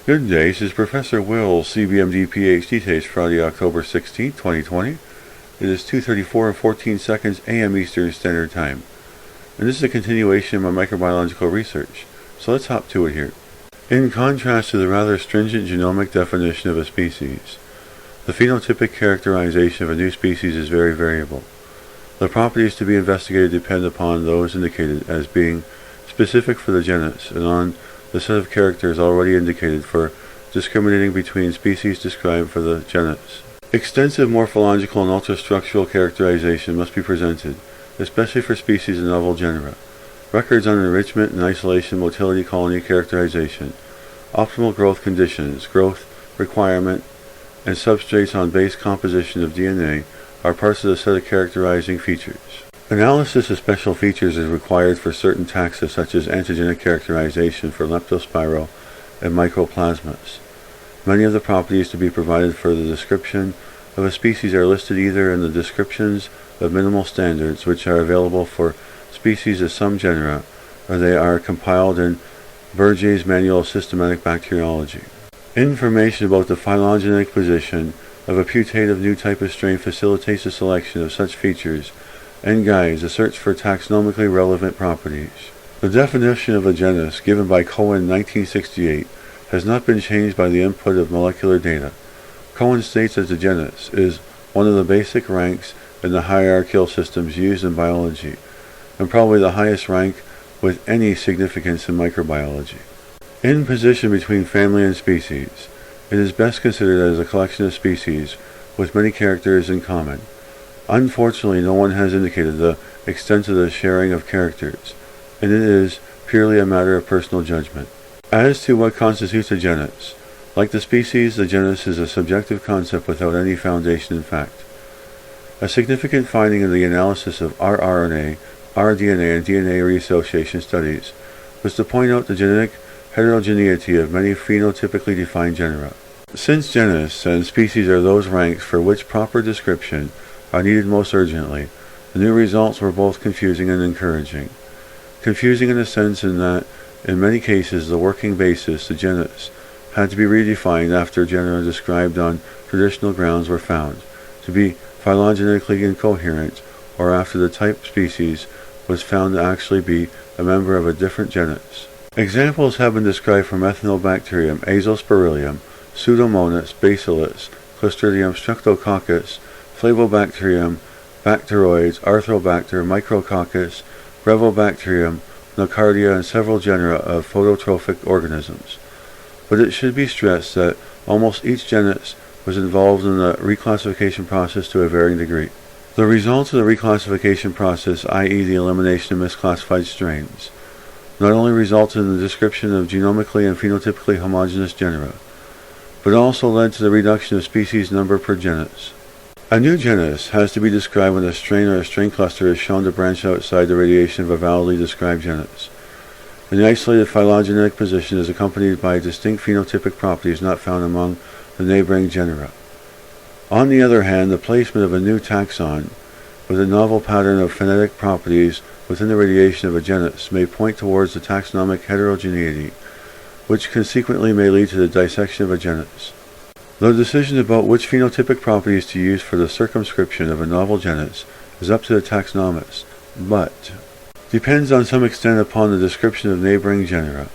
Good day, this is Professor Will's CBMD PhD. Today's Friday, October 16, 2020. It is 2:34 and 14 seconds a.m. Eastern Standard Time. And this is a continuation of my microbiological research. So let's hop to it here. In contrast to the rather stringent genomic definition of a species, the phenotypic characterization of a new species is very variable. The properties to be investigated depend upon those indicated as being specific for the genus and on the set of characters already indicated for discriminating between species described for the genus. Extensive morphological and ultrastructural characterization must be presented, especially for species in novel genera. Records on enrichment and isolation, motility, colony characterization, optimal growth conditions, growth requirement, and substrates on base composition of DNA are parts of the set of characterizing features. Analysis of special features is required for certain taxa such as antigenic characterization for leptospiro and mycoplasmas. Many of the properties to be provided for the description of a species are listed either in the descriptions of minimal standards, which are available for species of some genera, or they are compiled in Berger's Manual of Systematic Bacteriology. Information about the phylogenetic position of a putative new type of strain facilitates the selection of such features and guides a search for taxonomically relevant properties. The definition of a genus given by Cohen in 1968 has not been changed by the input of molecular data. Cohen states that the genus is one of the basic ranks in the hierarchical systems used in biology, and probably the highest rank with any significance in microbiology. In position between family and species, it is best considered as a collection of species with many characters in common. Unfortunately, no one has indicated the extent of the sharing of characters, and it is purely a matter of personal judgment. As to what constitutes a genus, like the species, the genus is a subjective concept without any foundation in fact. A significant finding in the analysis of rRNA, rDNA, and DNA reassociation studies was to point out the genetic heterogeneity of many phenotypically defined genera. Since genus and species are those ranks for which proper description are needed most urgently, the new results were both confusing and encouraging. Confusing in the sense in that, in many cases, the working basis, the genus, had to be redefined after genera described on traditional grounds were found to be phylogenetically incoherent, or after the type species was found to actually be a member of a different genus. Examples have been described for Methanobacterium, Azospirillum, Pseudomonas, Bacillus, Clostridium, Streptococcus, Flavobacterium, Bacteroides, Arthrobacter, Micrococcus, Brevibacterium, Nocardia, and several genera of phototrophic organisms. But it should be stressed that almost each genus was involved in the reclassification process to a varying degree. The results of the reclassification process, i.e. the elimination of misclassified strains, not only resulted in the description of genomically and phenotypically homogeneous genera, but also led to the reduction of species number per genus. A new genus has to be described when a strain or a strain cluster is shown to branch outside the radiation of a validly described genus, and the isolated phylogenetic position is accompanied by distinct phenotypic properties not found among the neighboring genera. On the other hand, the placement of a new taxon with a novel pattern of phenetic properties within the radiation of a genus may point towards the taxonomic heterogeneity, which consequently may lead to the dissection of a genus. The decision about which phenotypic properties to use for the circumscription of a novel genus is up to the taxonomist, but depends on some extent upon the description of neighboring genera.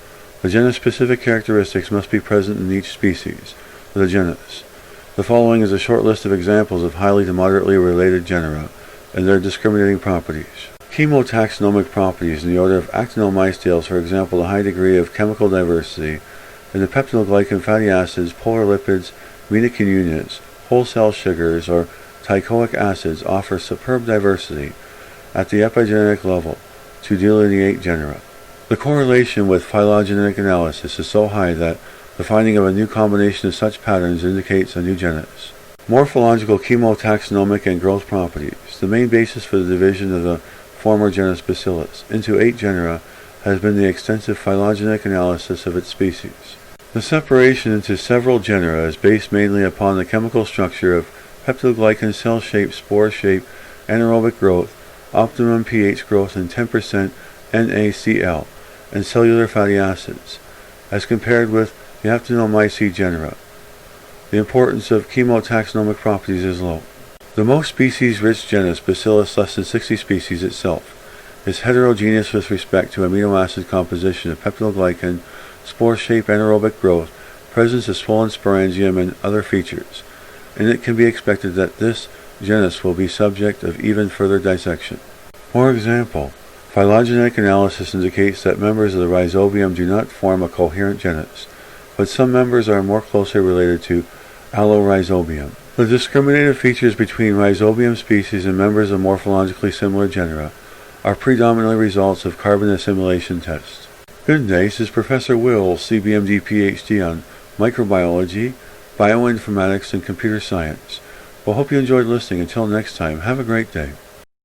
The genus-specific characteristics must be present in each species of the genus. The following is a short list of examples of highly to moderately related genera and their discriminating properties. Chemotaxonomic properties in the order of actinomycetes, for example, a high degree of chemical diversity in the peptidoglycan fatty acids, polar lipids, metacunions, whole cell sugars, or teichoic acids offer superb diversity at the epigenetic level to delineate genera. The correlation with phylogenetic analysis is so high that the finding of a new combination of such patterns indicates a new genus. Morphological, chemotaxonomic, and growth properties. The main basis for the division of the former genus Bacillus into 8 genera has been the extensive phylogenetic analysis of its species. The separation into several genera is based mainly upon the chemical structure of peptidoglycan cell shape, spore shape, anaerobic growth, optimum pH growth, and 10% NaCl, and cellular fatty acids, as compared with You have to know Mycetes genera. The importance of chemotaxonomic properties is low. The most species-rich genus, Bacillus, less than 60 species itself, is heterogeneous with respect to amino acid composition of peptidoglycan, spore shape, anaerobic growth, presence of swollen sporangium, and other features, and it can be expected that this genus will be subject of even further dissection. For example, phylogenetic analysis indicates that members of the Rhizobium do not form a coherent genus, but some members are more closely related to Allorhizobium. The discriminative features between Rhizobium species and members of morphologically similar genera are predominantly results of carbon assimilation tests. Good day, this is Professor Will, CBMD PhD on microbiology, bioinformatics, and computer science. Well, hope you enjoyed listening. Until next time, have a great day.